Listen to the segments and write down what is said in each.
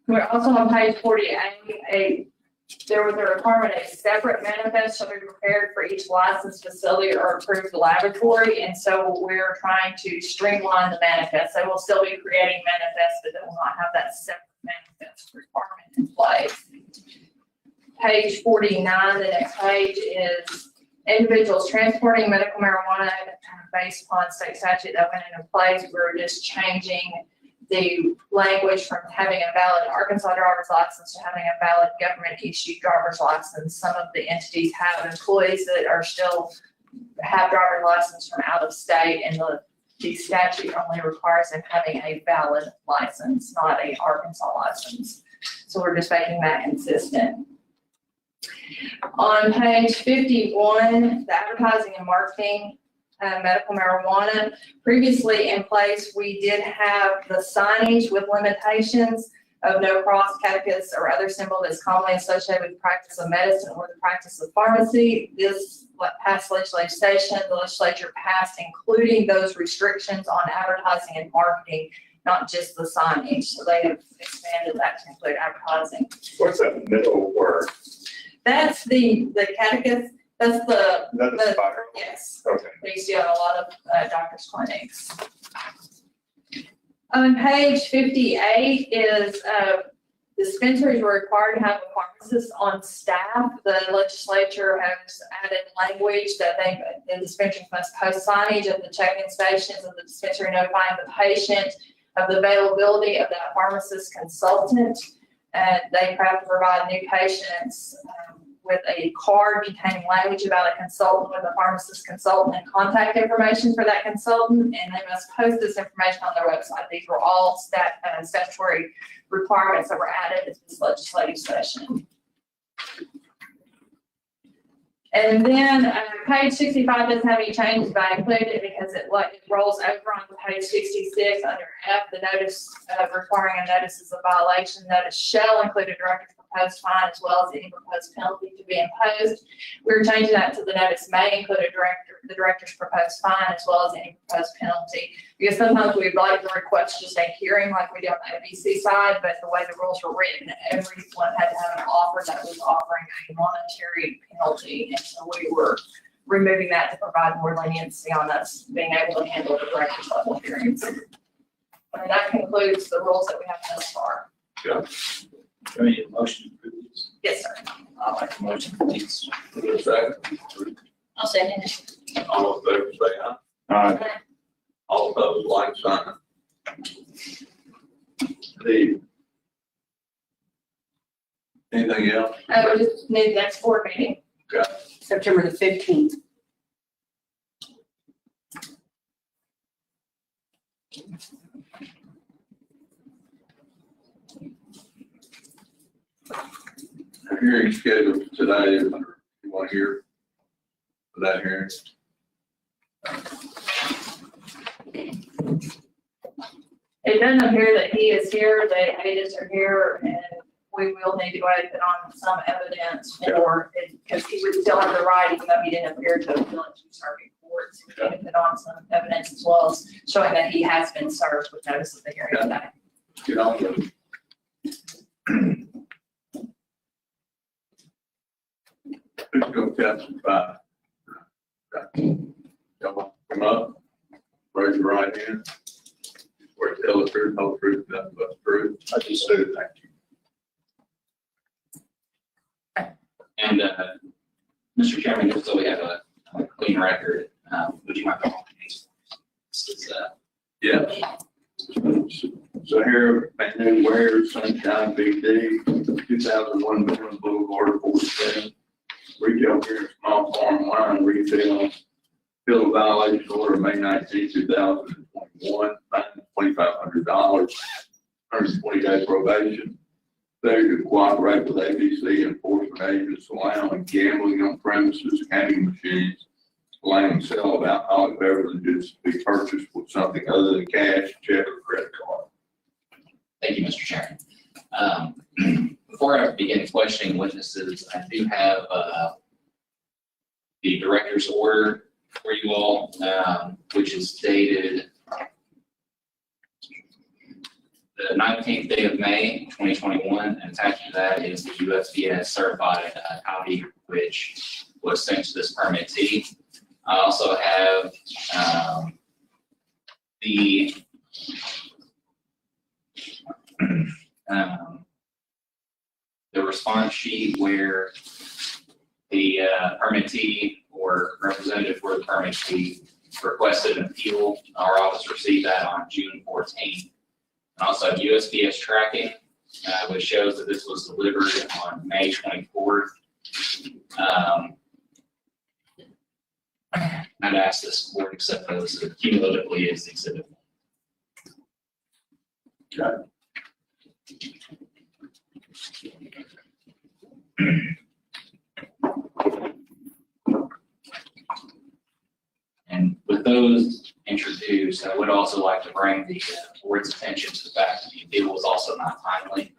We're also on page 48, there was a requirement, a separate manifest shall be prepared for each licensed facility or approved laboratory. And so we're trying to streamline the manifest. They will still be creating manifests, but they will not have that separate manifest requirement in place. Page 49, the next page is individuals transporting medical marijuana based upon state statute that went into place. We're just changing the language from having a valid Arkansas driver's license to having a valid government issued driver's license. Some of the entities have employees that are still have driver's license from out of state, and the statute only requires them having a valid license, not a Arkansas license. So we're just making that consistent. On page 51, the advertising and marketing medical marijuana. Previously in place, we did have the signage with limitations of no cross, catechist, or other symbol that's commonly associated with the practice of medicine or the practice of pharmacy. This past legislation, the legislature passed including those restrictions on advertising and marketing, not just the signage. So they have expanded that to include advertising. What's that middle word? That's the catechist. That's the spiral. Yes. Okay. They used to do on a lot of doctors' clinics. On page 58 is dispensaries were required to have a pharmacist on staff. The legislature has added language that the dispensaries must post signage at the check-in stations of the dispensary notifying the patient of the availability of that pharmacist consultant. And they have to provide new patients with a card containing language about a consultant with a pharmacist consultant and contact information for that consultant, and they must post this information on their website. These were all statutory requirements that were added to this legislative session. And then page 65 doesn't have any changes, but I included it because it rolls over on page 66 under F. The notice requiring a notice is a violation. Notice shall include a director's proposed fine as well as any proposed penalty to be imposed. We're changing that to the notice may include the director's proposed fine as well as any proposed penalty. Because sometimes we'd like to request just a hearing like we do on the ABC side, but the way the rules were written, everyone had to have an offer that was offering a monetary penalty. And so we were removing that to provide more leniency on us being able to handle the director's level hearings. And that concludes the rules that we have thus far. Yeah. Do I need a motion to approve this? Yes, sir. I'll make a motion, please. Second. I'll second it. All in favor, say aye. All opposed, like sign. Anything else? We just need the next board meeting. Okay. September the 15th. Hearing scheduled for today. You want to hear for that hearing? It doesn't appear that he is here. The agents are here, and we will need to go ahead and put on some evidence for it, because he would still have the right, even though he didn't appear to have been serving courts. We need to put on some evidence as well as showing that he has been served with notice of the hearing today. Get on with it. Let's go testify. Come up, raise your right hand. Swear to tell the truth, whole truth, nothing but the truth. I just do. Thank you. And, Mr. Chairman, just so we have a clean record, would you mind calling these? This is, Yeah. So here, Manuel Ware, Sunshine BD, 2001 Midland Boulevard, 47. Retail beer, small farm wine refill. Fill a violation order May 19, 2021, fine $2,500, 120 day probation. Failure to cooperate with ABC enforcement agents allowing gambling on premises, counting machines, allowing sale of alcoholic beverages to be purchased with something other than cash, check, or credit card. Thank you, Mr. Chairman. Before I begin questioning witnesses, I do have the director's order for you all, which is dated the 19th day of May, 2021, and attached to that is the USDS certified copy, which was sent to this permittee. I also have the response sheet where the permittee or representative for the permittee requested an appeal. Our office received that on June 14th. And also USPS tracking, which shows that this was delivered on May 24th. I'd ask this board to accept those cumulatively as exhibit. Okay. And with those introduced, I would also like to bring the board's attention to the fact that the appeal was also not timely.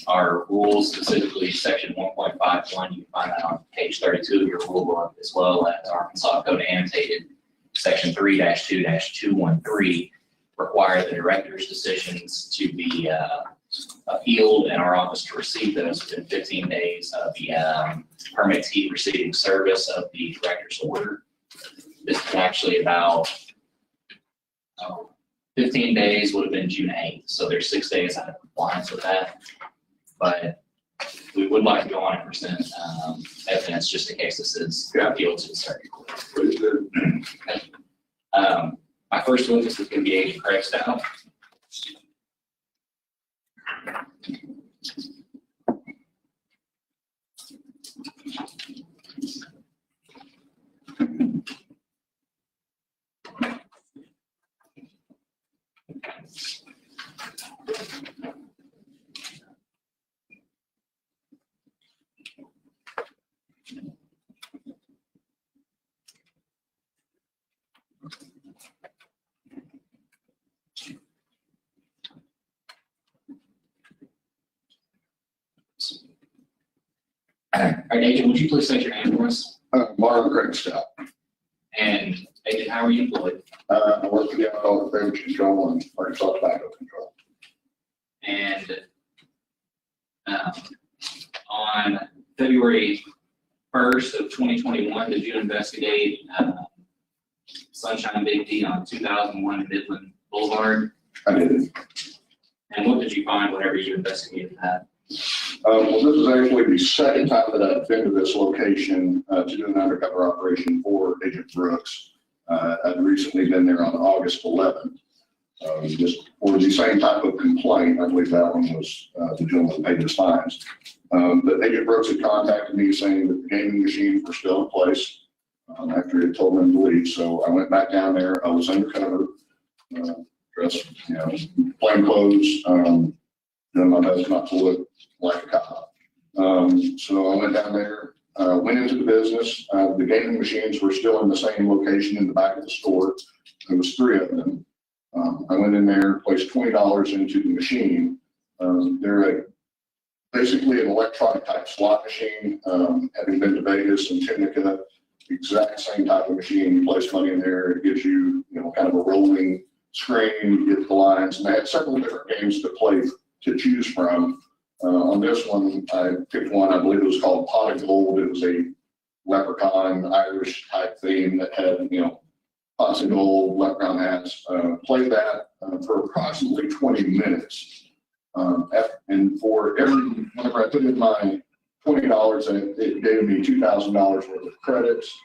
Our rules, specifically section 1.51, you can find that on page 32 of your rule book, as well as Arkansas Code Annotated section 3-2-213, require the director's decisions to be appealed and our office to receive those within 15 days of the permittee receiving service of the director's order. This is actually about 15 days would have been June 8th, so there's 6 days out of compliance with that. But we would like to go on and present evidence just in case this is appealed to the circuit court. My first witness is going to be Agent Craig Stout. All right, Agent, would you please state your name for us? Marlon Craig Stout. And Agent, how are you employed? I work for the Alcohol Beverage Control and Arkansas Tobacco Control. And on February 1st of 2021, did you investigate Sunshine Big D on 2001 Midland Boulevard? I did. And what did you find whenever you investigated that? Well, this is actually the second time that I've been to this location to do an undercover operation for Agent Brooks. I've recently been there on August 11th. Just for the same type of complaint. I believe that one was the gentleman that paid his fines. But Agent Brooks had contacted me saying that the gaming machines were still in place after he had told them to leave. So I went back down there. I was undercover, dressed, plain clothes, doing my best not to look like a cop. So I went down there, went into the business. The gaming machines were still in the same location in the back of the store. There was 3 of them. I went in there, placed $20 into the machine. They're basically an electronic type slot machine. Having been to Vegas and Tunica, exact same type of machine. You place money in there, it gives you, kind of a rolling screen, you get the lines, and they had several different games to choose from. On this one, I picked one, I believe it was called Pot of Gold. It was a leprechaun Irish type theme that had, pots of gold, leprechaun hats. Played that for approximately 20 minutes. And for whenever I put in my $20, it gave me $2,000 worth of credits.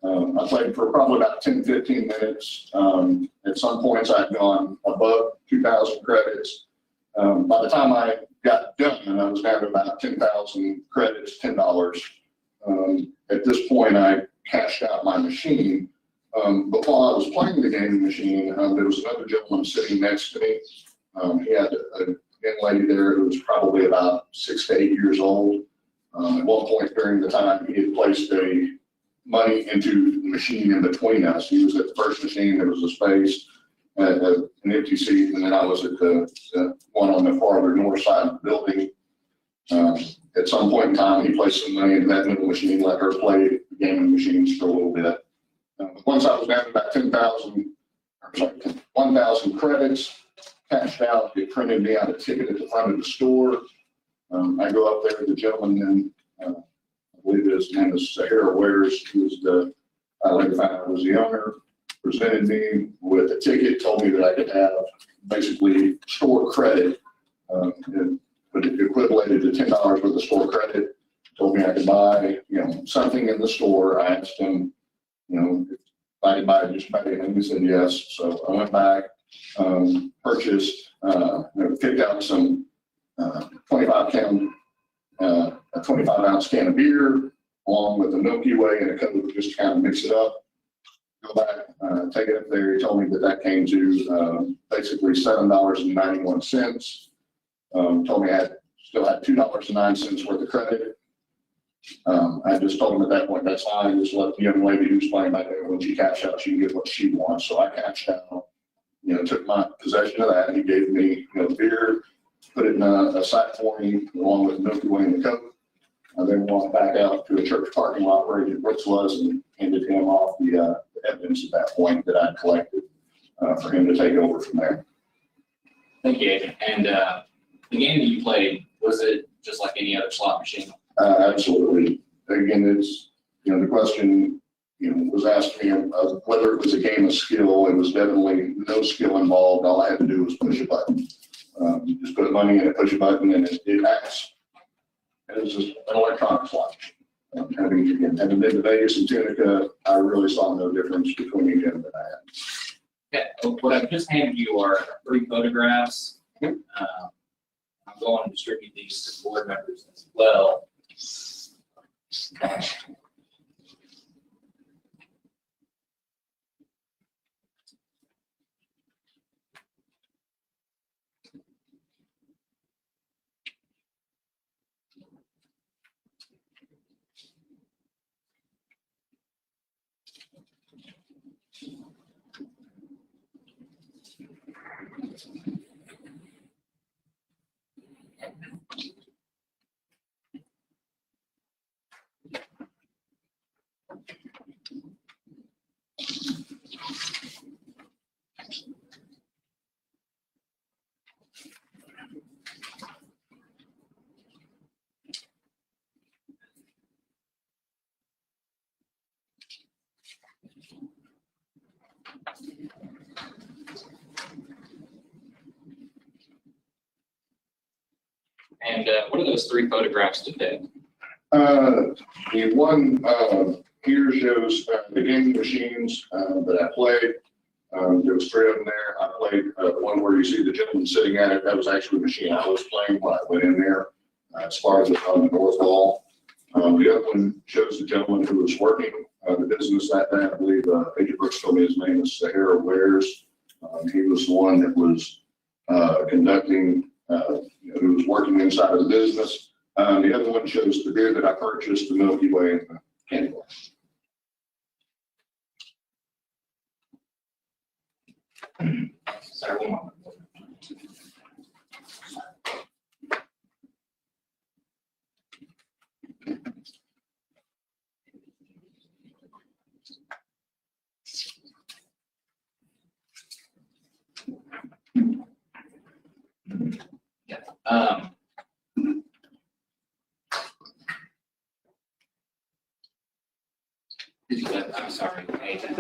I played for probably about 10, 15 minutes. At some points I'd gone above 2,000 credits. By the time I got done, I was down to about 10,000 credits, $10. At this point, I cashed out my machine. But while I was playing the gaming machine, there was another gentleman sitting next to me. He had a young lady there who was probably about 6 to 8 years old. At one point during the time, he had placed money into the machine in between us. He was at the first machine, there was a space, an empty seat, and then I was at the one on the farther north side of the building. At some point in time, he placed some money into that middle machine, let her play the gaming machines for a little bit. Once I was down to about 1,000 credits, cashed out, they printed me out a ticket at the front of the store. I go up there, the gentleman, and I believe his name is Sahara Wares, who was I later found out was the owner, presented me with a ticket, told me that I could have basically store credit, but it equated to $10 worth of store credit. Told me I could buy, something in the store. I asked him, if I could buy just about anything. He said yes. So I went back, purchased, picked out some 25 ounce can of beer, along with a Milky Way and a Coke, just to kind of mix it up. Go back, take it up there. He told me that came to basically $7.91. Told me I still had $2.09 worth of credit. I just told him at that point, that's fine. Just let the young lady who's playing back there, when she cashed out, she can get what she wants. So I cashed out, took my possession of that. He gave me, beer, put it in a sack for me, along with Milky Way and the Coke. I then walked back out to a church parking lot where Agent Brooks was and handed him off the evidence at that point that I'd collected for him to take over from there. Thank you, Agent. And the game that you played, was it just like any other slot machine? Absolutely. Again, it's, the question, was asked me of whether it was a game of skill. It was definitely no skill involved. All I had to do was push a button. You just put money in it, push a button, and it acts. It was just an electronic slot. Having been to Vegas and Tunica, I really saw no difference between each end that I had. Okay, what I've just handed you are 3 photographs. I'm going to distribute these to board members as well. And what are those 3 photographs depict? The one here shows the gaming machines that I played. There was 3 of them there. I played the one where you see the gentleman sitting at it. That was actually the machine I was playing when I went in there, as far as on the north wall. The other one shows the gentleman who was working the business that day. I believe Agent Brooks told me his name is Sahara Wares. He was the one that was conducting, who was working inside of the business. The other one shows the beer that I purchased, the Milky Way and the candy bar. Sorry, one more. Yeah. Did you get, I'm sorry, Agent.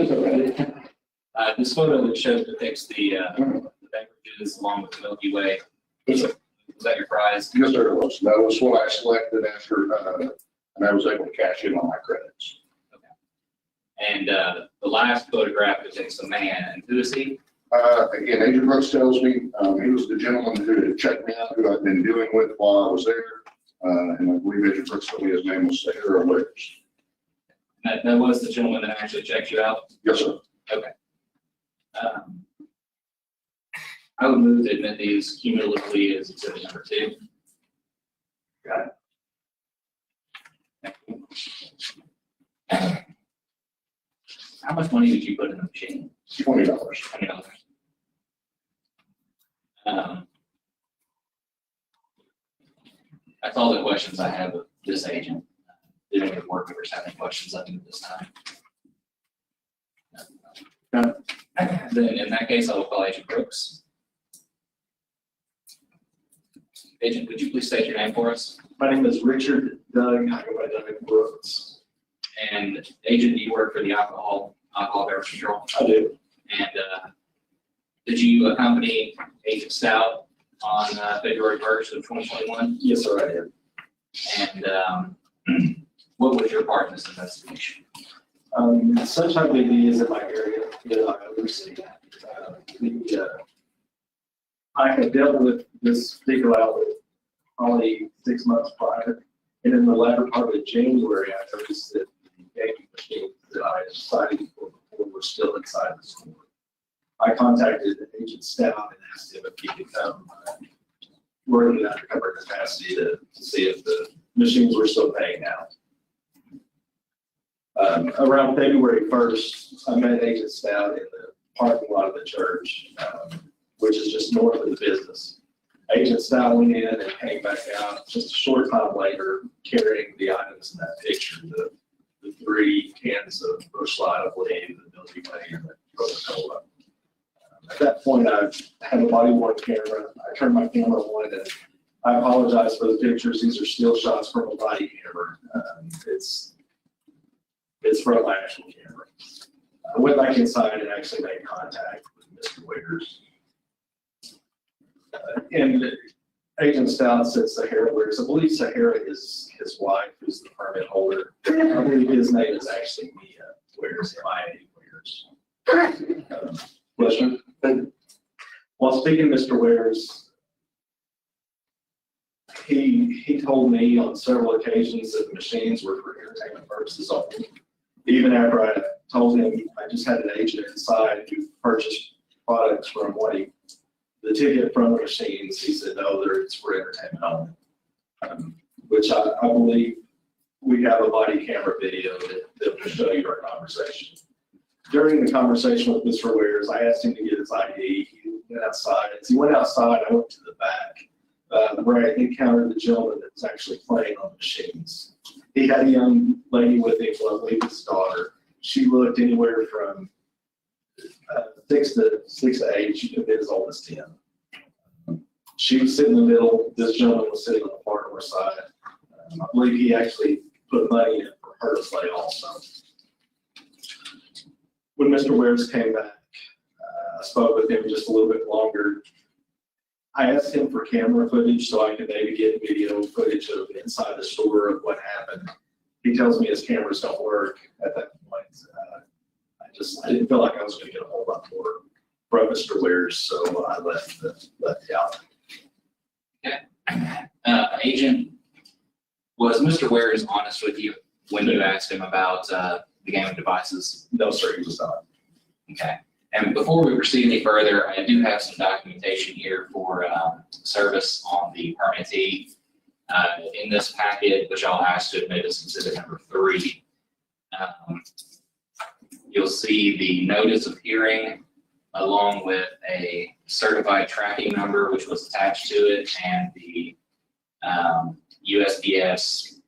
This photo that shows depicts the beverages along with the Milky Way. Was that your prize? Yes, sir, it was. That was what I selected after, and I was able to cash in on my credits. And the last photograph depicts a man. And who is he? Again, Agent Brooks tells me he was the gentleman who had checked me out, who I'd been dealing with while I was there. And I believe Agent Brooks told me his name was Sahara Wares. That was the gentleman that actually checked you out? Yes, sir. Okay. I would move to admit these cumulatively as exhibit number 2. Got Thank you. How much money did you put in the machine? $20. $20. That's all the questions I have of this agent. Did any of the board members have any questions of him at this time? No. Then in that case, I will call Agent Brooks. Agent, would you please state your name for us? My name is Richard Doug, I go by Doug Brooks. And Agent, do you work for the alcohol beverage control? I do. And did you accompany Agent Stout on February 1st of 2021? Yes, sir, I did. And what was your part in this investigation? Sunshine BD is in my area that I oversee. I had dealt with this particular outlet probably 6 months prior. And in the latter part of January, I noticed that the gaming machines that I had cited before were still inside the store. I contacted Agent Stout and asked him if he could come work in undercover capacity to see if the machines were still paying out. Around February 1st, I met Agent Stout in the parking lot of the church, which is just north of the business. Agent Stout went in and came back out just a short time later, carrying the items in that picture, the 3 cans of Busch Light, I believe, the Milky Way, and the Coca-Cola. At that point, I had a body worn camera. I turned my camera on, and I apologize for the pictures. These are still shots from a body camera. It's from my actual camera. I went back inside and actually made contact with Mr. Wiggers. And Agent Stout said Sahara Wiggers. I believe Sahara is his wife, who's the permit holder. I believe his name is actually Mia Wiggers, M-I-A Wiggers. Question? While speaking to Mr. Wiggers, he told me on several occasions that the machines were for entertainment purposes only. Even after I told him I just had an agent inside who purchased products from the ticket from the machines, he said, no, it's for entertainment only. Which I believe we have a body camera video that will show you our conversation. During the conversation with Mr. Wiggers, I asked him to get his ID. He went outside. As he went outside, I went to the back where I encountered the gentleman that was actually playing on the machines. He had a young lady with him, I believe his daughter. She looked anywhere from 6 to 8. She could be as old as 10. She was sitting in the middle. This gentleman was sitting on the far north side. I believe he actually put money in for her to play also. When Mr. Wiggers came back, I spoke with him just a little bit longer. I asked him for camera footage so I could maybe get video footage of inside the store of what happened. He tells me his cameras don't work at that point. I didn't feel like I was going to get a whole lot more from Mr. Wiggers, so I left the outlet. Okay. Agent, was Mr. Wiggers honest with you when you asked him about the gaming devices? No, sir, he was not. Okay. And before we proceed any further, I do have some documentation here for service on the permittee. In this packet, which I'll ask to admit is exhibit number 3, you'll see the notice of hearing along with a certified tracking number, which was attached to it, and the USPS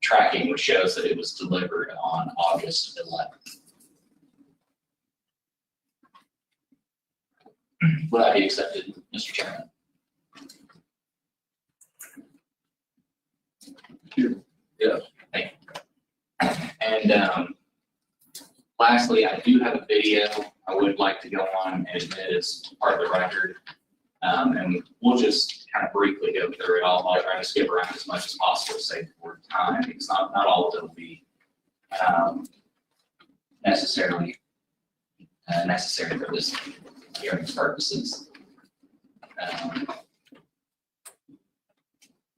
tracking, which shows that it was delivered on August 11th. Will that be accepted, Mr. Chairman? Yeah. Thank you. And lastly, I do have a video I would like to go on and admit as part of the record. And we'll just kind of briefly go through it. I'll try to skip around as much as possible to save for time, because not all of it will be necessarily necessary for this hearing's purposes.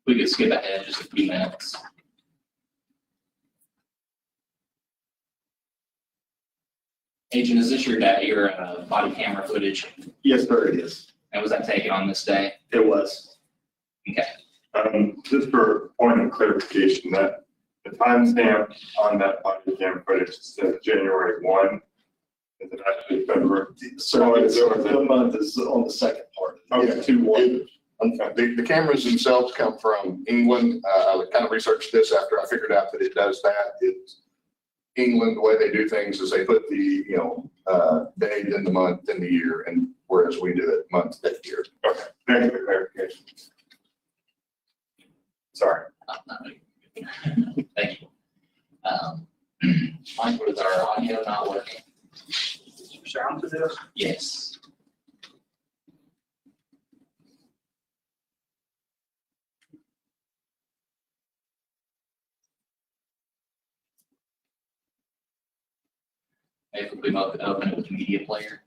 We could skip ahead just a few minutes. Agent, is this your body camera footage? Yes, sir, it is. And was that taken on this day? It was. Okay. Just for point of clarification, that the timestamp on that body cam footage says January 1. Is it actually February? So the month is on the second part. Okay. It's 2/1. The cameras themselves come from England. I kind of researched this after I figured out that it does that. It's England, the way they do things is they put the, date in the month, in the year, and whereas we do it month, day, year. Okay, thank you for clarification. Is our audio not working? Sound to this? Yes. Maybe if we open it with media player.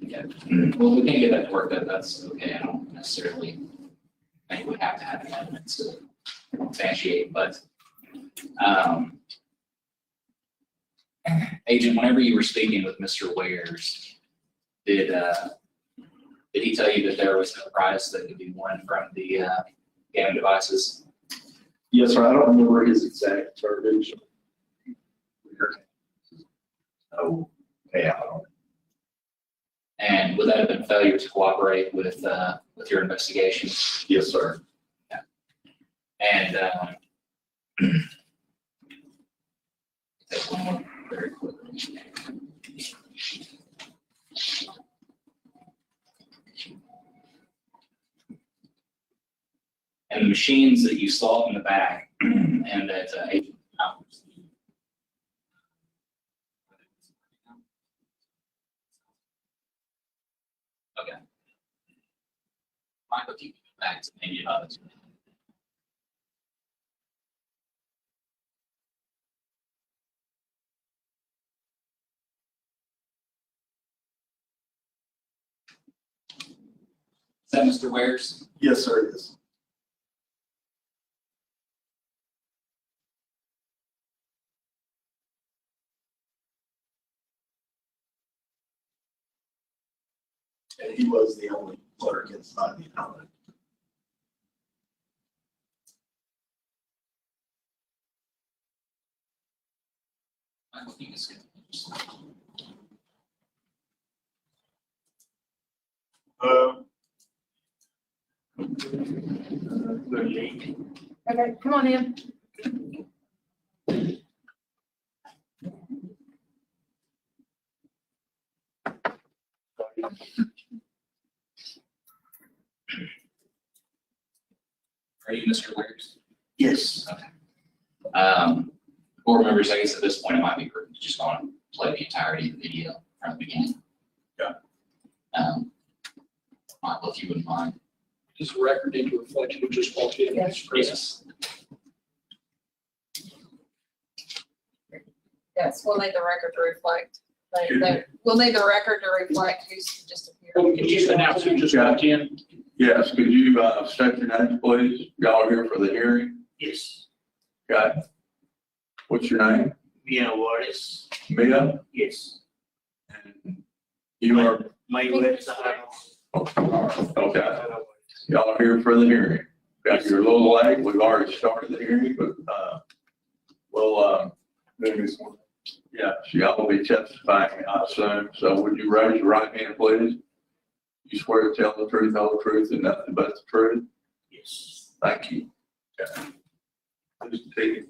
Yeah, well, we can get that to work, that's okay, I don't necessarily think we have to have amendments to substantiate, but, Agent, whenever you were speaking with Mr. Wares, did he tell you that there was no price that could be won from the, gaming devices? Yes, sir. I don't remember his exact verbiage. Oh, yeah. And would that have been failure to cooperate with your investigation? Yes, sir. And, take one more very quickly. And the machines that you saw in the back and that, Agent Powers. Okay. Michael, if you can go back to maybe about. Is that Mr. Wares? Yes, sir, it is. And he was the only clerk inside the appellate. Michael, if you can skip. Okay, come on in. Are you Mr. Wares? Yes. Board members, I guess at this point, it might be prudent to just go on and play the entirety of the video from the beginning. Yeah. Michael, if you wouldn't mind. Does the record need to reflect who just walked in? Yes. Yes. Yes, we'll need the record to reflect. We'll need the record to reflect who's just appeared. Can you announce who just walked in? Yes, could you, state your name, please? Y'all are here for the hearing. Yes. Okay. What's your name? Mia Juarez. Mia? Yes. And you are, Mayweather Tejada. okay. Y'all are here for the hearing. Got your little late. We've already started the hearing, but, we'll, yeah, so y'all will be testifying, I assume. So would you raise your right hand, please? You swear to tell the truth, whole truth, and nothing but the truth? Yes. Thank you. Okay. Please continue.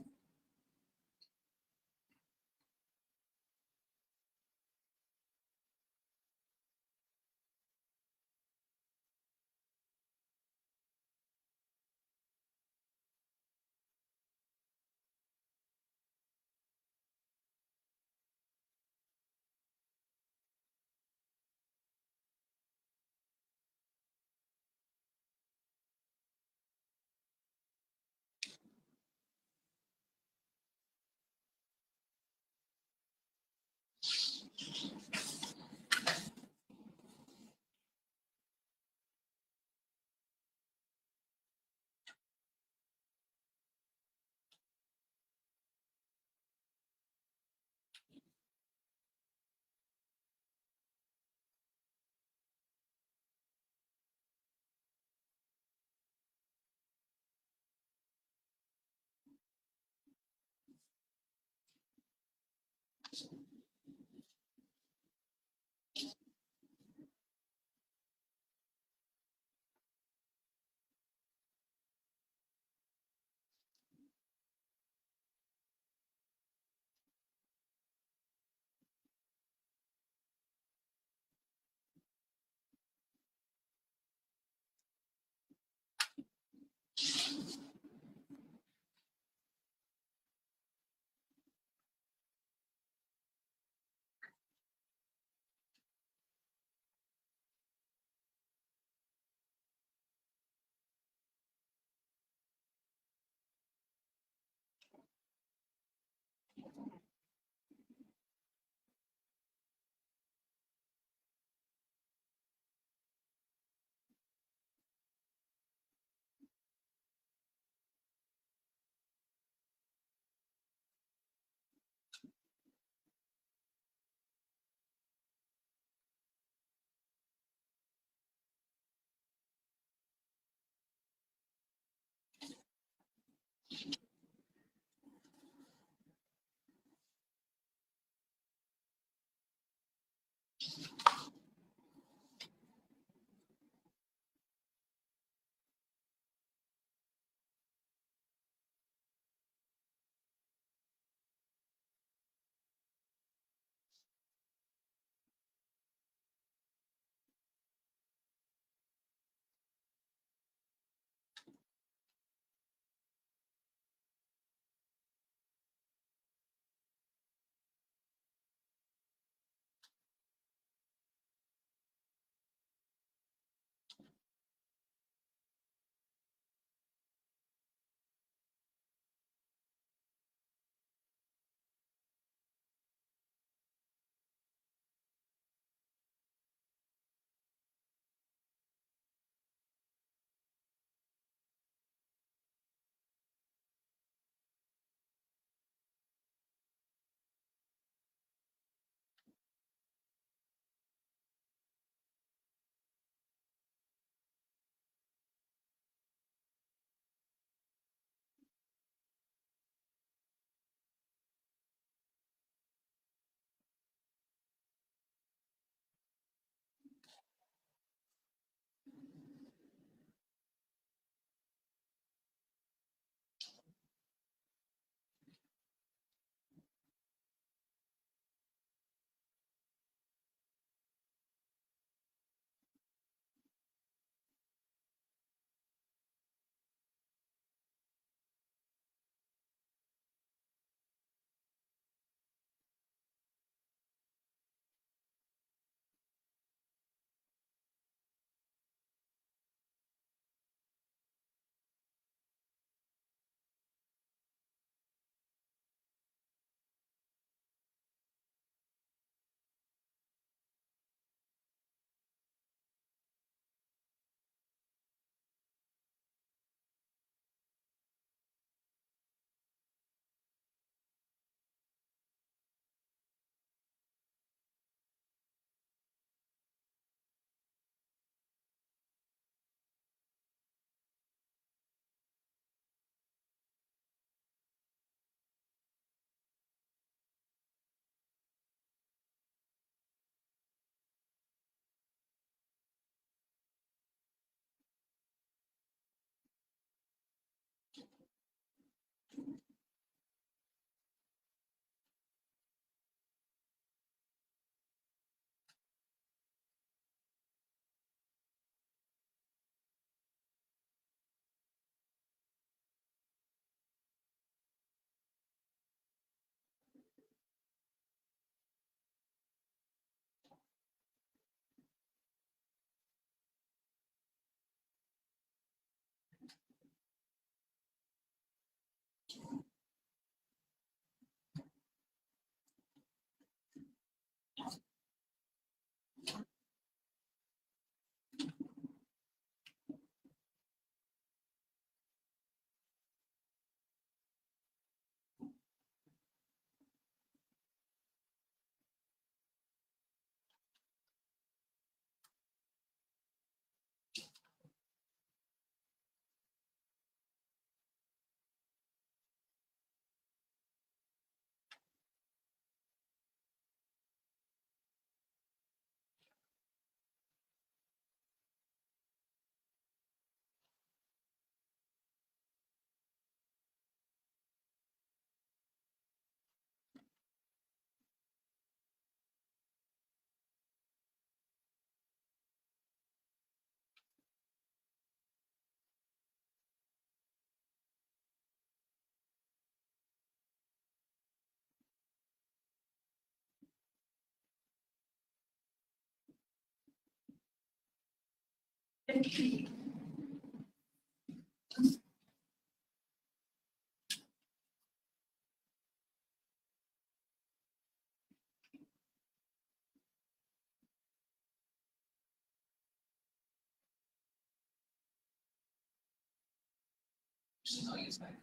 Just tell you it's back.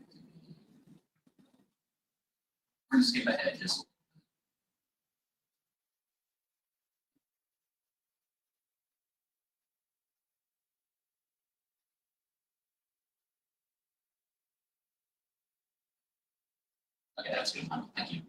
We're gonna skip ahead just. Okay, that's good. Thank you.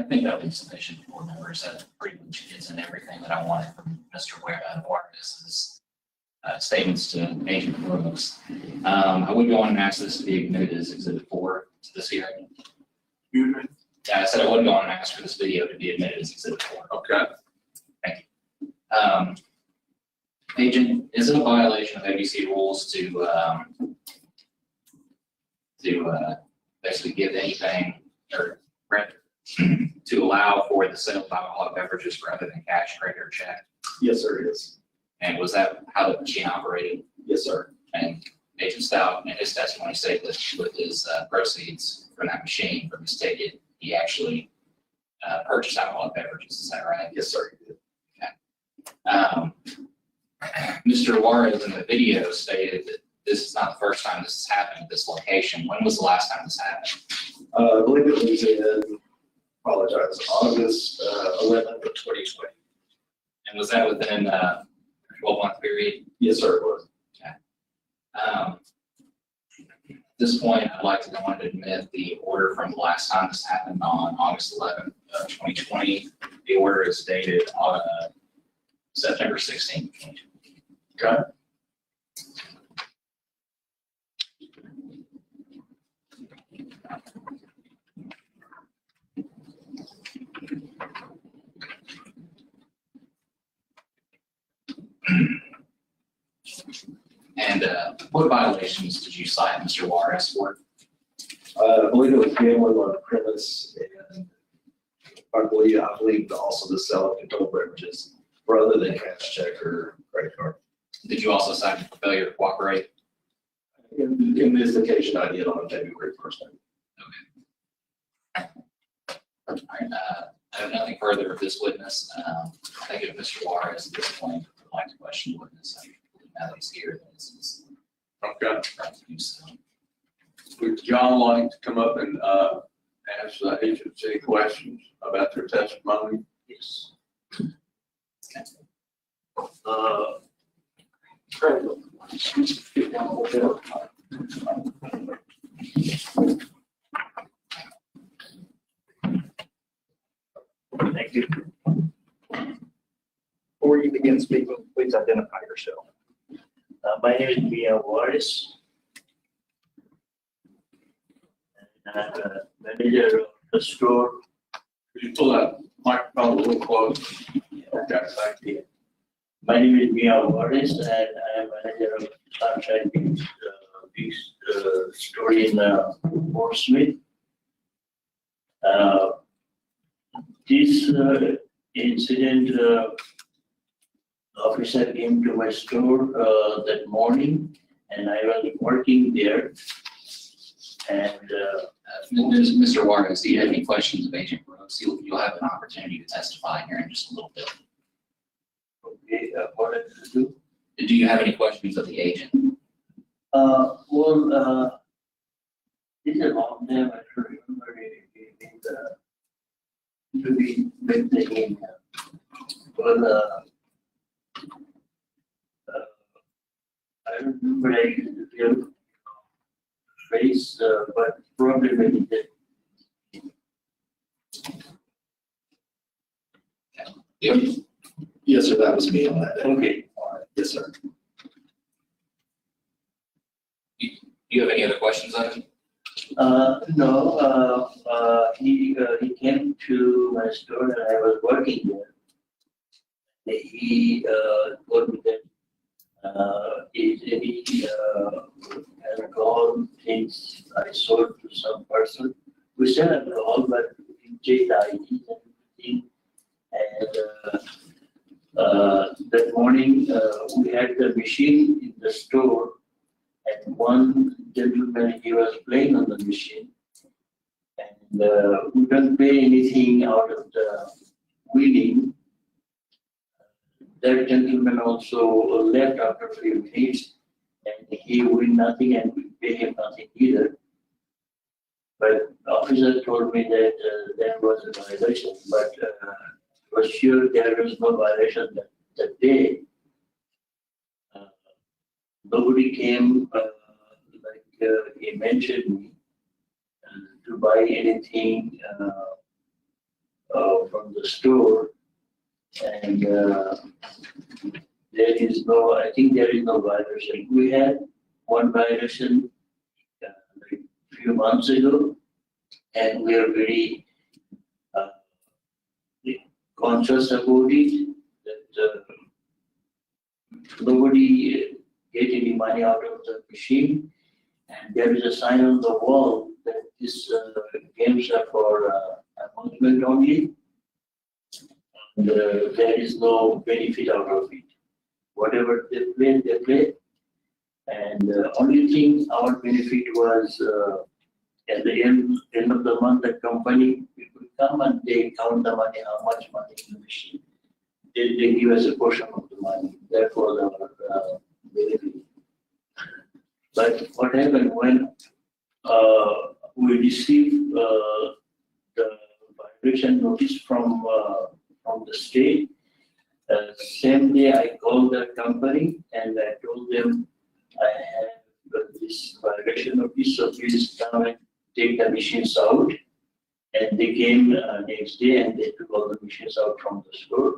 I think that was sufficient for members. That pretty much gets in everything that I wanted from Mr. Juarez's statements to Agent Brooks. I would go on and ask this to be admitted as Exhibit 4 to this hearing. I said I would go on and ask for this video to be admitted as Exhibit 4. Okay. Agent, is it a violation of ABC rules to basically give anything or to allow for the sale of alcoholic beverages rather than cash, credit, or check? Yes, sir, it is. And was that how the machine operated? Yes, sir. And Agent Stout, in his testimony, stated that with his proceeds from that machine, from his ticket, he actually purchased alcoholic beverages. Is that right? Yes, sir. Mr. Juarez in the video stated that this is not the first time this has happened at this location. When was the last time this happened? I believe it was in, apologize, August 11th of 2020. And was that within a 12-month period? Yes, sir, it was. At this point, I'd like to go on to admit the order from the last time this happened on August 11th of 2020. The order is dated on September 16th, 2020. Okay. And what violations did you cite Mr. Juarez for? I believe it was gambling on premise and I believe also the sale of controlled beverages rather than cash check or credit card. Did you also cite him for failure to cooperate? In this occasion, I did on February 1st. All right, I have nothing further of this witness. Thank you, Mr. Juarez, at this point, I'd like to question the witness. I believe now that he's here, that this is Okay. right to do so. Would John like to come up and, ask the agency questions about their testimony? Yes. Thank you. Before you begin speaking, please identify yourself. My name is Mia Juarez. And I'm a manager of the store. Could you pull that microphone a little closer? Okay, thank you. My name is Mia Juarez and I am manager of Sunshine Beach store in Fort Smith. This incident, officer came to my store that morning and I was working there. And Mr. Juarez, do you have any questions of Agent Brooks? You'll have an opportunity to testify here in just a little bit. okay, what did I do? Do you have any questions of the agent? This is a long time, I don't remember to be with the game. Well, I don't remember your face, but probably maybe that. Yes, sir, that was me on that day. Okay. Yes, sir. Do you have any other questions of him? No, he came to my store and I was working there. He told me that is any alcohol things I sold to some person. We sell alcohol, but we check the IDs and everything. And that morning, we had the machine in the store. And one gentleman, he was playing on the machine. And we don't pay anything out of the winning. That gentleman also left after a few minutes. And he win nothing and we pay him nothing either. But the officer told me that there was a violation, but I was sure there was no violation that day. Nobody came, he mentioned me, to buy anything from the store. And there is no, I think there is no violation. We had one violation like a few months ago, and we are very conscious about it, that nobody get any money out of the machine. And there is a sign on the wall that these games are for amusement only. And there is no benefit out of it. Whatever they play, they play. And the only thing our benefit was at the end of the month, the company people come and they count the money, how much money in the machine. They give us a portion of the money. That was our benefit. But what happened when we received the violation notice from the state? Same day I called the company and I told them I have this violation notice, so please come and take the machines out. And they came next day and they took all the machines out from the store.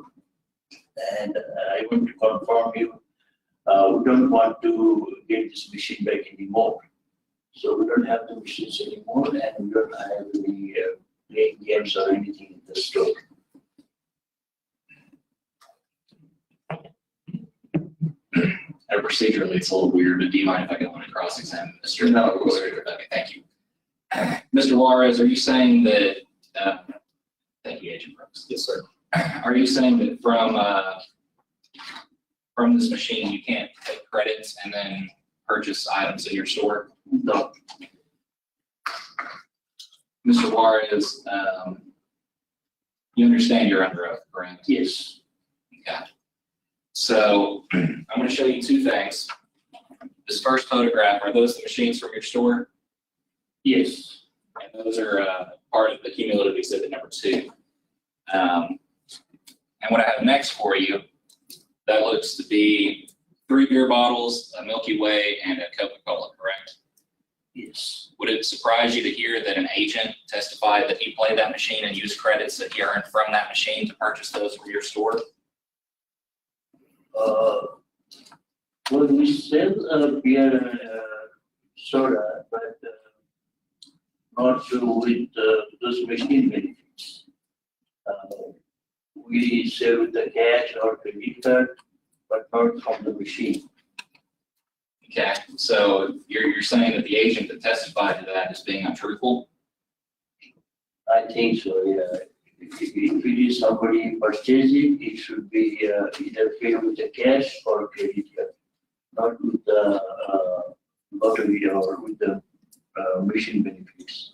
And I want to confirm you, we don't want to get this machine back anymore. So we don't have the machines anymore and we don't have any playing games or anything in the store. Procedurally, it's a little weird, but do you mind if I go on and cross-examine Mr. No. Okay, thank you. Mr. Juarez, are you saying that, thank you, Agent Brooks. Yes, sir. Are you saying that from this machine, you can't take credits and then purchase items in your store? No, Mr. Juarez, you understand you're under oath, correct? yes, Okay. So I'm going to show you two things. This first photograph, are those the machines from your store? yes, And those are part of the cumulative exhibit number 2. And what I have next for you, that looks to be 3 beer bottles, a Milky Way, and a Coca-Cola, correct? yes. Would it surprise you to hear that an agent testified that he played that machine and used credits that he earned from that machine to purchase those from your store? Well, we sell beer and soda, but not with those machine benefits. We sell with the cash or credit card, but not from the machine. Okay, so you're saying that the agent that testified to that is being untruthful? I think so, yeah. If it is somebody purchasing, it should be either paid with the cash or credit card, not with the lottery or with the machine benefits.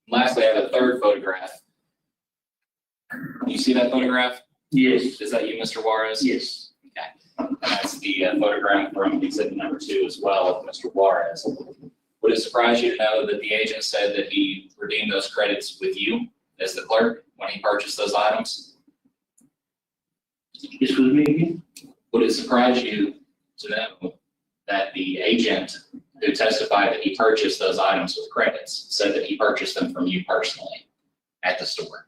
Lastly, I have a third photograph. You see that photograph? Yes, Is that you, Mr. Juarez? yes, And that's the photograph from exhibit number 2 as well of Mr. Juarez. Would it surprise you to know that the agent said that he redeemed those credits with you as the clerk when he purchased those items? excuse me again? Would it surprise you to know that the agent who testified that he purchased those items with credits said that he purchased them from you personally at the store?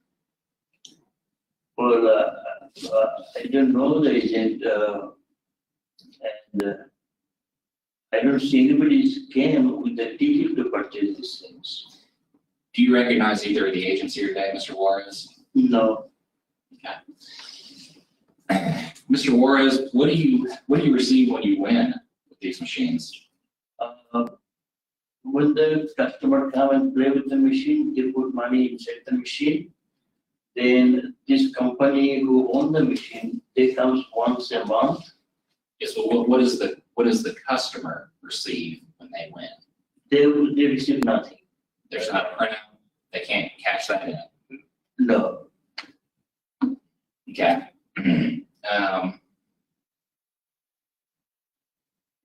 Well, I don't know the agent, and I don't see anybody came with the ticket to purchase these things. Do you recognize either of the agents here today, Mr. Juarez? No, Mr. Juarez, what do you receive when you win with these machines? when the customer come and play with the machine, they put money inside the machine. Then this company who own the machine, they comes once a month. Yes, well, what does the customer receive when they win? They receive nothing. There's not a printout, they can't cash that in. No, Okay.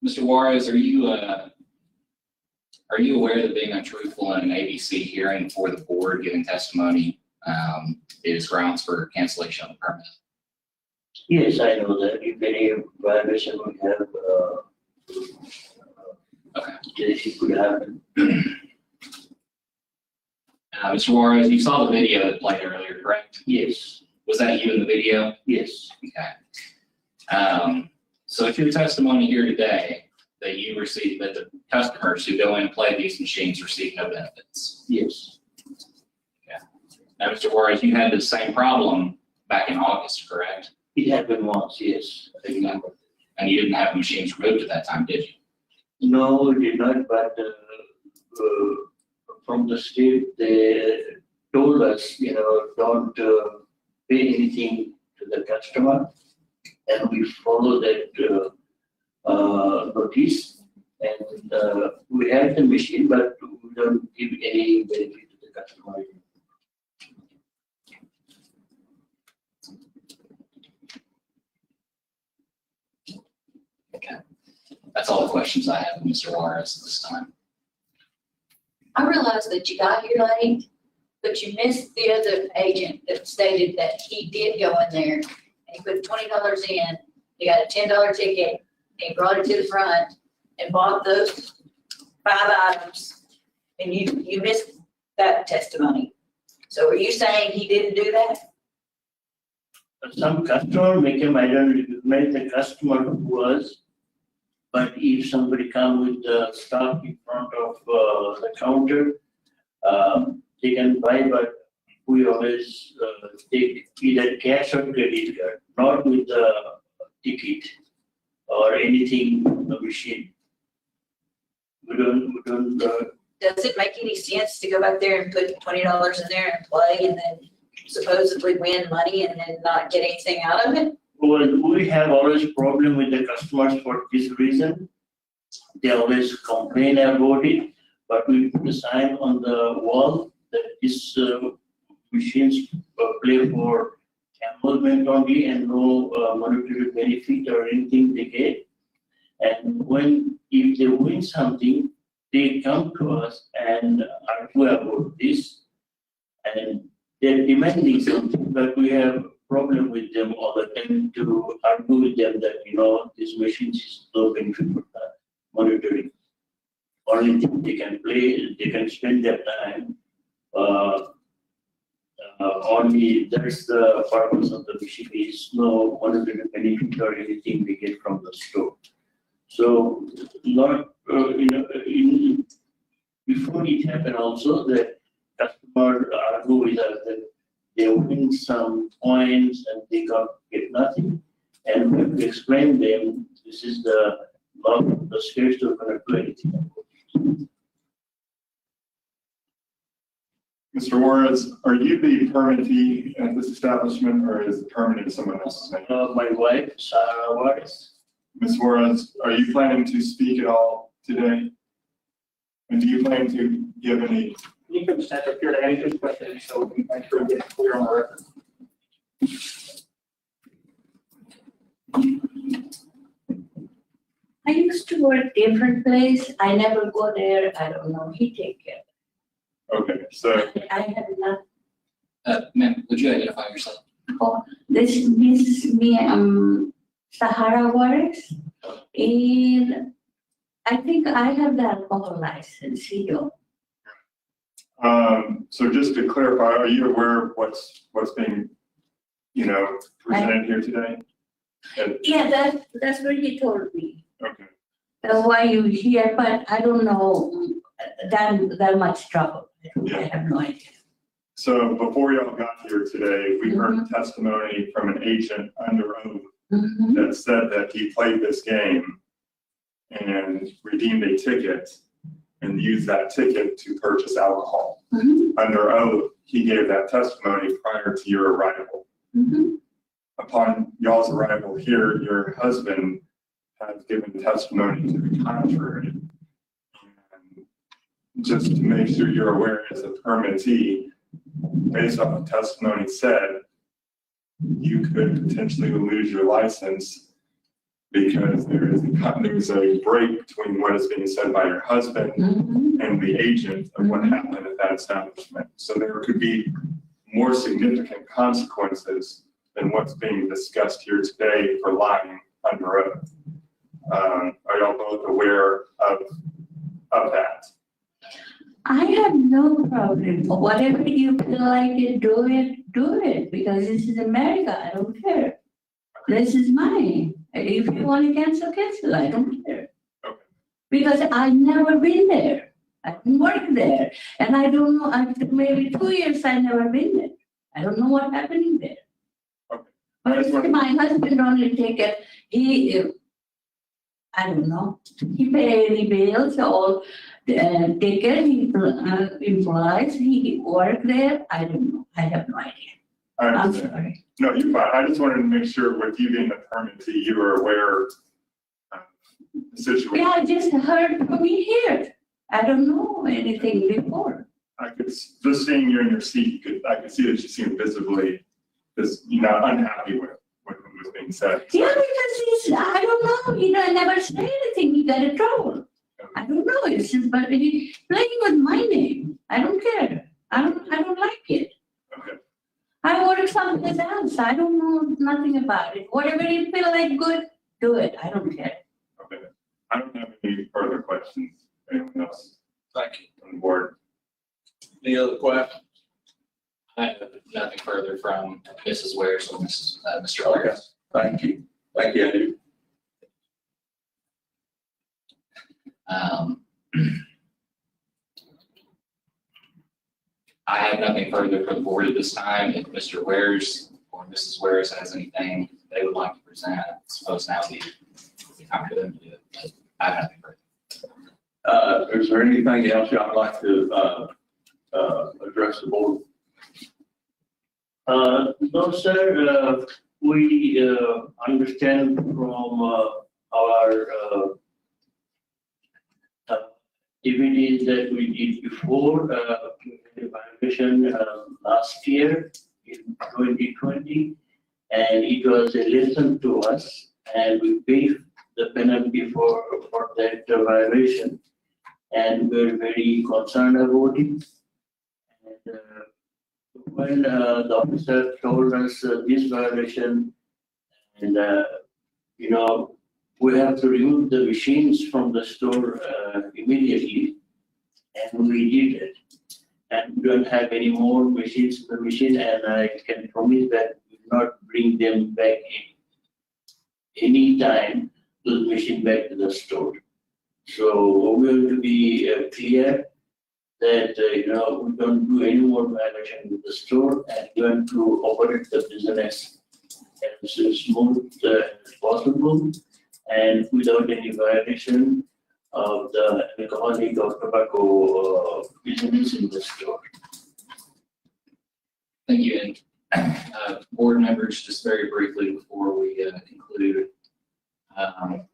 Mr. Juarez, are you aware that being untruthful in an ABC hearing before the board giving testimony is grounds for cancellation of the permit? yes, I know that if any violation would have, it could happen. Mr. Juarez, you saw the video that played earlier, correct? Yes, Was that you in the video? yes, Okay. So it's your testimony here today that you receive, that the customers who go in and play these machines receive no benefits. yes, Now, Mr. Juarez, you had the same problem back in August, correct? it happened once, yes, I remember. And you didn't have the machines removed at that time, did you? No, we did not, but from the state, they told us, don't pay anything to the customer. And we follow that notice, and we have the machine, but we don't give any benefit to the customer. Okay. That's all the questions I have, Mr. Juarez, at this time. I realize that you got here late, but you missed the other agent that stated that he did go in there and he put $20 in, he got a $10 ticket, and he brought it to the front and bought those 5 items, and you missed that testimony. So are you saying he didn't do that? Some customer make him, I don't recognize the customer who was, but if somebody come with the stock in front of the counter, they can buy, but we always take either cash or credit card, not with the ticket. or anything on the machine. We don't, Does it make any sense to go back there and put $20 in there and play and then supposedly win money and then not get anything out of it? well, we have always problem with the customers for this reason. They always complain about it, but we put a sign on the wall that this machines play for amusement only and no monetary benefit or anything they get. And if they win something, they come to us and argue about this. And they're demanding something, but we have problem with them all the time to argue with them that, this machine is no benefit for the monetary. Only thing they can play, they can spend their time. Only that's the purpose of the machine is no monetary benefit or anything they get from the store. So not, before it happened also that customer argue with us that they win some points and they get nothing. And we have to explain them, this is the law of the scarce to cannot do anything. Mr. Juarez, are you the permittee at this establishment, or is the permit in someone else's name? My wife, Sarah Juarez. Ms. Juarez, are you planning to speak at all today? And do you plan to give any? You can stand up here to answer this question, so we can make sure we get it clear on the record. I used to work different place. I never go there. I don't know. He take care. Okay, so I have not. Ma'am, would you identify yourself? This is me, Sahara Juarez. And I think I have the alcohol license here. so just to clarify, are you aware of what's being, presented here today? And- Yeah, that's what he told me. Okay, That's why you here, but I don't know that much trouble. I have no idea. so before y'all got here today, we heard testimony from an agent under oath Mhm. that said that he played this game and redeemed a ticket and used that ticket to purchase alcohol. Mhm. Under oath, he gave that testimony prior to your arrival. Mhm. Upon y'all's arrival here, your husband has given testimony to the contrary. And just to make sure you're aware as a permittee, based on the testimony said, you could potentially lose your license because there's a break between what is being said by your husband Mhm. and the agent of what happened at that establishment. So there could be more significant consequences than what's being discussed here today for lying under oath. Are y'all both aware of that? I have no problem. Whatever you feel like it, do it, because this is America. I don't care. This is mine. If you want to cancel, I don't care. Okay. Because I've never been there. I didn't work there. And I don't know, after maybe 2 years, I've never been there. I don't know what's happening there. Okay. But my husband only take it, I don't know, he pay any bills or take care, he employs, he work there, I don't know, I have no idea. I I'm understand. sorry. No, you're fine. I just wanted to make sure with you being a permittee, you were aware of the situation. Yeah, I just heard from you here. I don't know anything before. I could, just seeing you in your seat, I could see that you seem visibly, unhappy with what was being said. Yeah, because I don't know, I never say anything, he got in trouble. I don't know, it's just, but he playing with my name, I don't care, I don't like it. Okay. I work someplace else, I don't know nothing about it, whatever you feel like good, do it, I don't care. Okay. I don't have any further questions. Anyone else Thank you. on board? Any other questions? I have nothing further from Mrs. Wares or Mr. Wares. Thank you. Thank you, Andrew. I have nothing further for the board at this time. If Mr. Wares or Mrs. Wares has anything they would like to present, I suppose now would be perfectly fine for them to do it, but I have nothing further. Is there anything else y'all like to, address the board? No, sir, we understand from our activities that we did before, evaluation last year in 2020, and it was a lesson to us, and we paid the penalty for that violation, and we're very concerned about it. And when the officer told us this violation, and you know, we have to remove the machines from the store immediately, and we did it. And we don't have any more machines in the machine, and I can promise that we will not bring them back any time, those machines back to the store. So we have to be clear that, you know, we don't do any more violation with the store, and we want to operate the business as smooth as possible and without any violation of the alcoholic or tobacco business in the store. Thank you. And board members, just very briefly before we conclude, I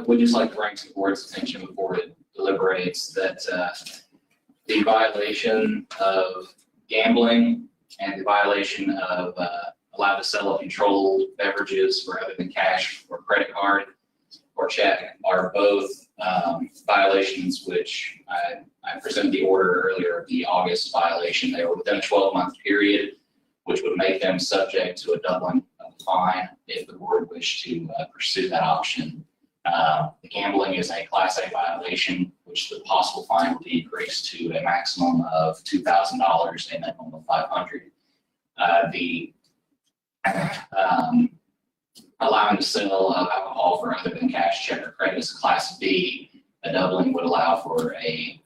would just like to bring to the board's attention before it deliberates that the violation of gambling and the violation of allowed to sell controlled beverages for other than cash or credit card or check are both violations which I presented the order earlier of the August violation. They were within a 12-month period, which would make them subject to a doubling of the fine if the board wished to pursue that option. The gambling is a Class A violation, which the possible fine would be increased to a maximum of $2,000 and a minimum of $500. The allowing to sell alcohol for other than cash, check, or credit is Class B. A doubling would allow for a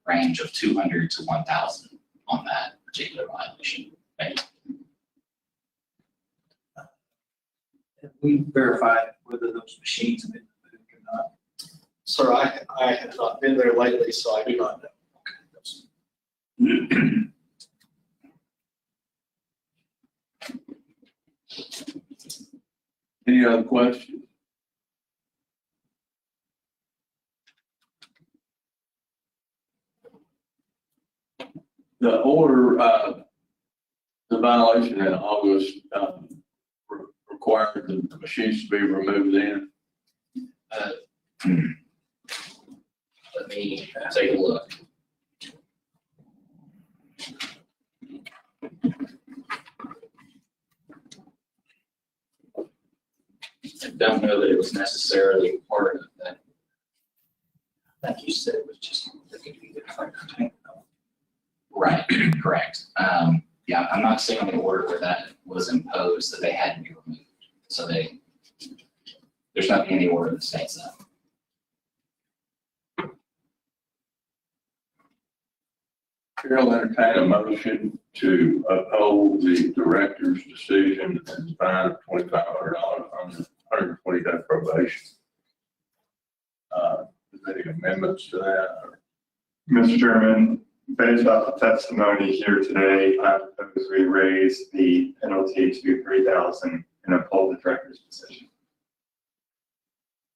range of 200 to 1,000 on that particular violation. Thank you. Have we verified whether those machines have been moved or not? Sir, I have not been there lately, so I do not know. Any other questions? The order, the violation in August, required the machines to be removed then. Let me take a look. I don't know that it was necessarily part of that. I think you said it was just, there could be different tank. Right, correct. Yeah, I'm not seeing the order where that was imposed that they had to be removed. So there's nothing in the order that states that. Chair will entertain a motion to uphold the director's decision and fine of $2,500 on 120-day probation. Is there any amendments to that? Mr. Chairman, based off the testimony here today, I propose we raise the penalty to $3,000 and uphold the director's decision.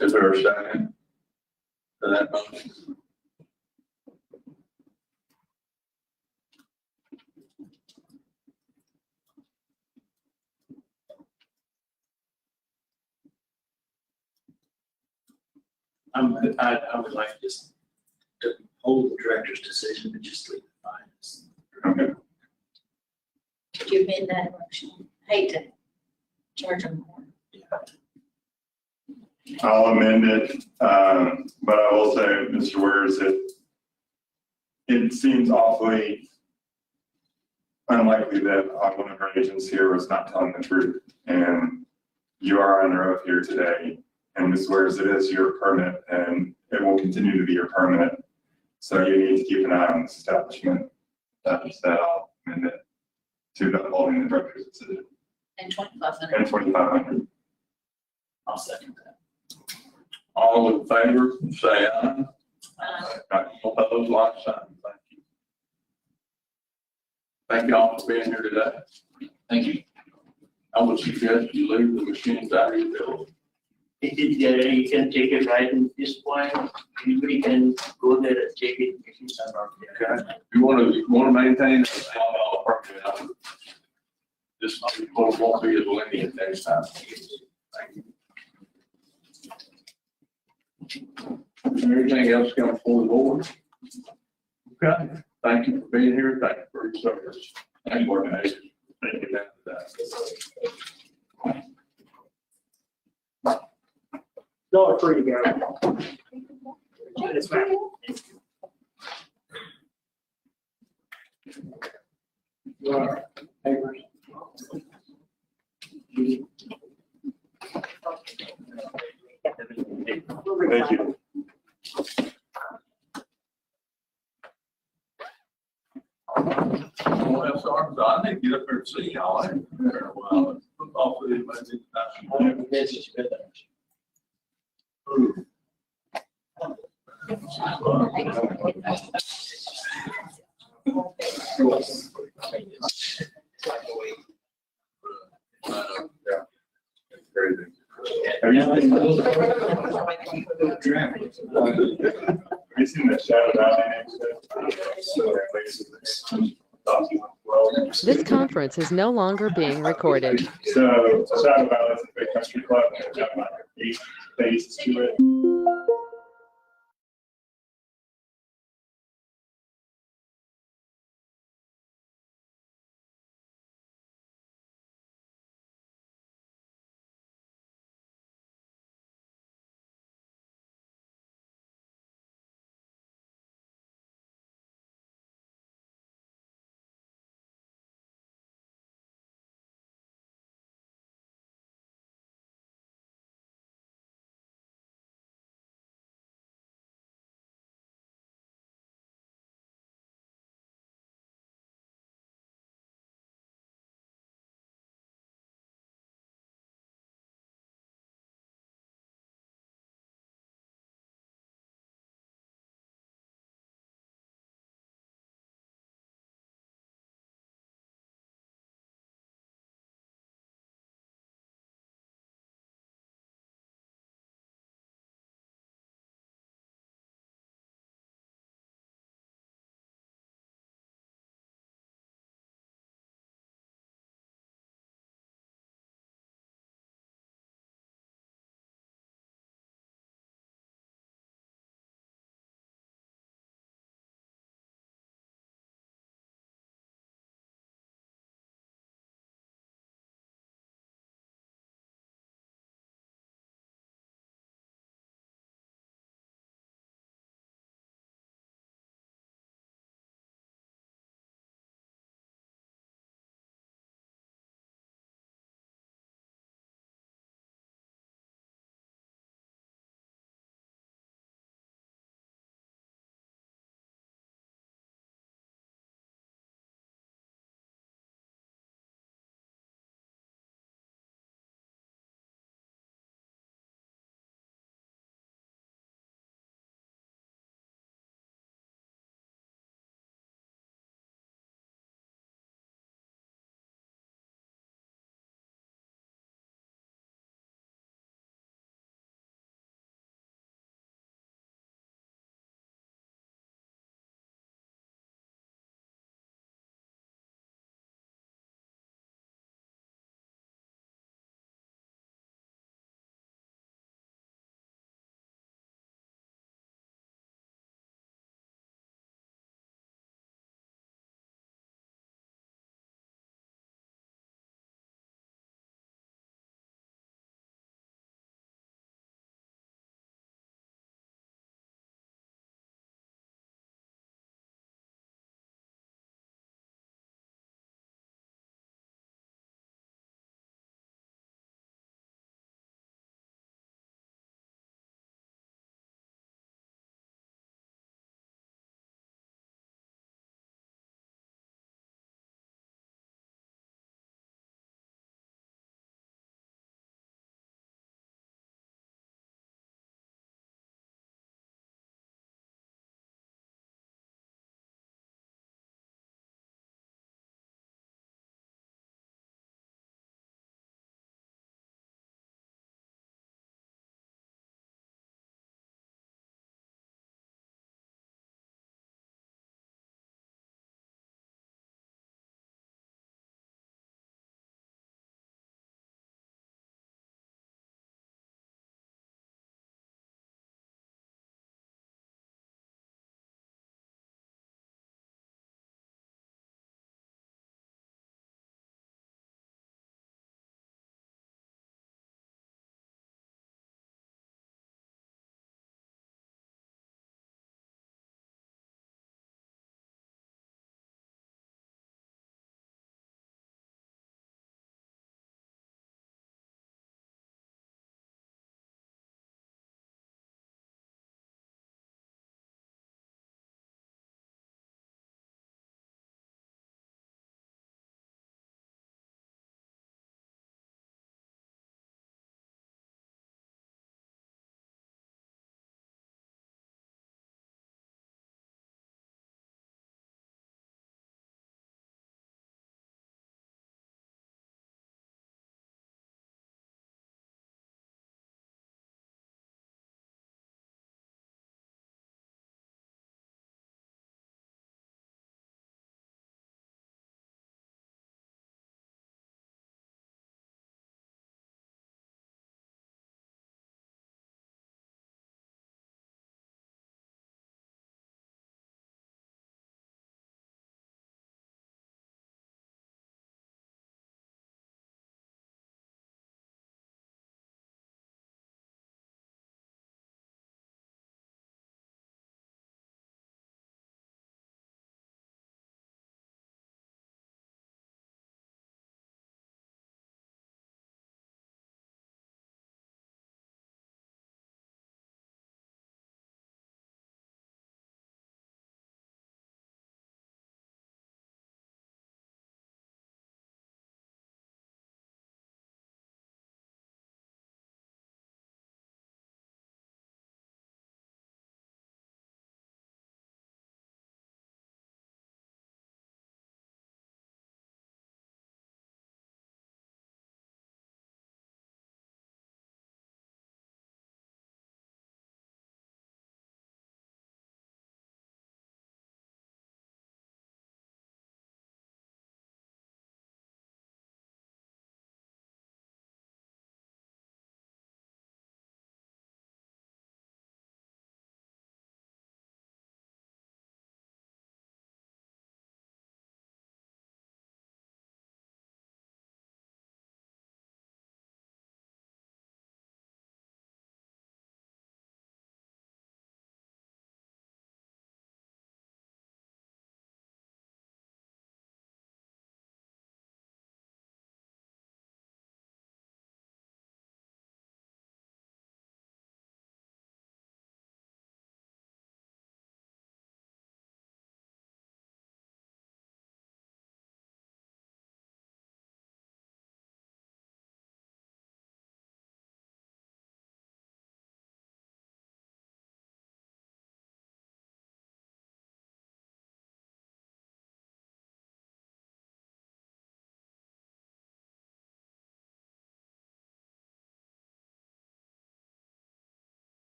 Is there a second to that motion? I would like just to hold the director's decision and just leave the fines. Okay. Could you amend that motion? Hate to charge them more. I'll amend it, but I will say, Mr. Wares, it seems awfully unlikely that one of our agents here was not telling the truth. And you are under oath here today. And Ms. Wares, it is your permit and it will continue to be your permit. So you need to keep an eye on this establishment. That I'll amend it to upholding the director's decision. And 2,500. And 2,500. I'll second that. All in favor, say aye. All opposed, like sign. Thank you. Thank y'all for being here today. Thank you. I would suggest you leave the machines out of your building. Is there any, you can take it right in this point, anybody can go there and take it, if it's not there. Okay. If you want to maintain a $1 permit, this won't be as lenient next time. Thank you. Is there anything else coming before the board? Okay, thank you for being here. Thank you for your service. Thank you, organization. Thank you. No, free to go. Yes, ma'am. Thank you. Well, I'm sorry, but I need to get up there and see y'all. I ain't been there in a while. Football field, maybe. Crazy. Have you seen that Shadow Valley next? This conference is no longer being recorded. So Shadow Valley is a big country club, and it's got like 8 phases to it.